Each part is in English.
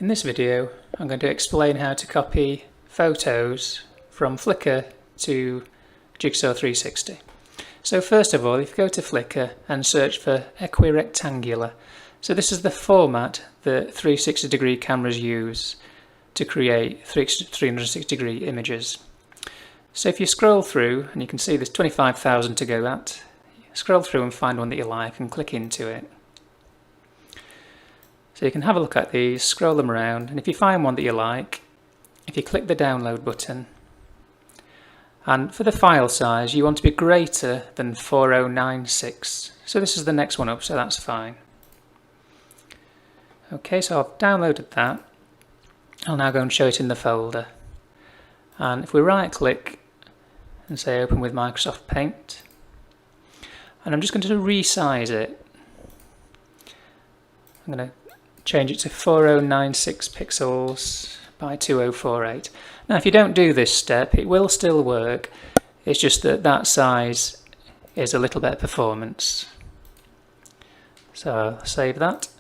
In this video I'm going to explain how to copy photos from Flickr to Jigsaw 360. So first of all, if you go to Flickr and search for equirectangular, so this is the format that 360 degree cameras use to create 360 degree images. So if you scroll through, and you can see there's 25,000 to go at, scroll through and find one that you like and click into it. So you can have a look at these, scroll them around, and if you find one that you like, if you click the download button, and for the file size you want to be greater than 4096, so this is the next one up, so that's fine. Okay, so I've downloaded that. I'll now go and show it in the folder, and if we right click and say open with Microsoft Paint, and I'm just going to resize it. I'm going to change it to 4096 pixels by 2048. Now if you don't do this step, it will still work, it's just that that size is a little better performance. So I'll save that,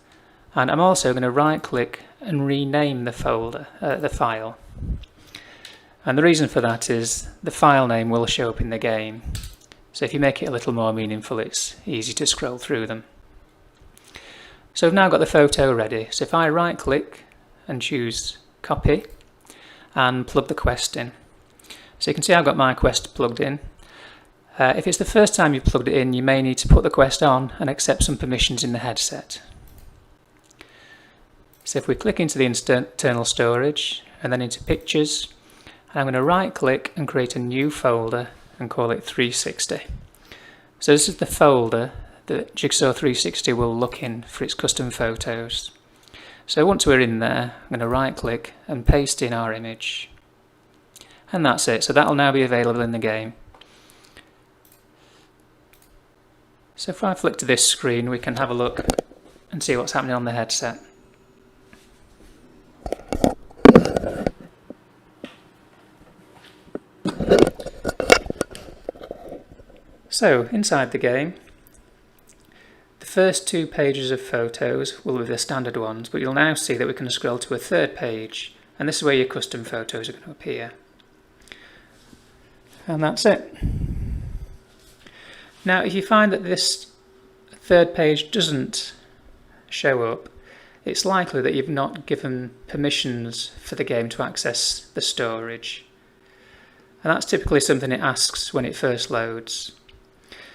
and I'm also going to right click and rename the folder, the file. And the reason for that is the file name will show up in the game, so if you make it a little more meaningful, it's easy to scroll through them. So I've now got the photo ready, so if I right click and choose copy and plug the quest in. So you can see I've got my quest plugged in. If it's the first time you've plugged it in, you may need to put the quest on and accept some permissions in the headset. So if we click into the internal storage and then into pictures, I'm going to right click and create a new folder and call it 360. So this is the folder that Jigsaw 360 will look in for its custom photos. So once we're in there, I'm going to right click and paste in our image. And that's it, so that'll now be available in the game. So if I flick to this screen, we can have a look and see what's happening on the headset. So inside the game, the first two pages of photos will be the standard ones, but you'll now see that we can scroll to a third page, and this is where your custom photos are going to appear. And that's it. Now if you find that this third page doesn't show up, it's likely that you've not given permissions for the game to access the storage. And that's typically something it asks when it first loads.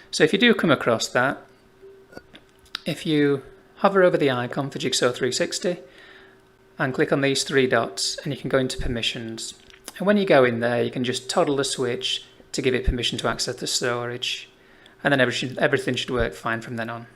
So if you do come across that, if you hover over the icon for Jigsaw 360 and click on these three dots, and you can go into permissions. And when you go in there, you can just toggle the switch to give it permission to access the storage, and then everything should work fine from then on.